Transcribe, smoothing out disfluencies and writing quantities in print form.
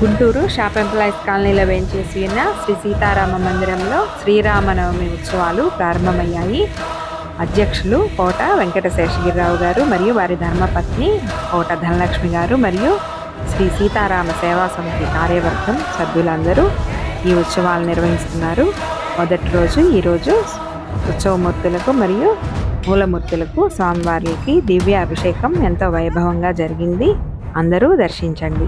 Guntur shop employees కాలనీలో వేంచేసి ఉన్న శ్రీ సీతారామ మందిరంలో శ్రీరామనవమి ఉత్సవాలు ప్రారంభమయ్యాయి. అధ్యక్షులు కోట వెంకట శేషగిరిరావు గారు మరియు వారి ధర్మపత్ని కోట ధనలక్ష్మి గారు మరియు శ్రీ సీతారామ సేవా సమితి కార్యవర్గం సభ్యులందరూ ఈ ఉత్సవాలు నిర్వహిస్తున్నారు. మొదటి రోజు ఈరోజు ఉత్సవమూర్తులకు మరియు మూలమూర్తులకు స్వామివారికి దివ్య అభిషేకం ఎంతో వైభవంగా జరిగింది. అందరూ దర్శించండి.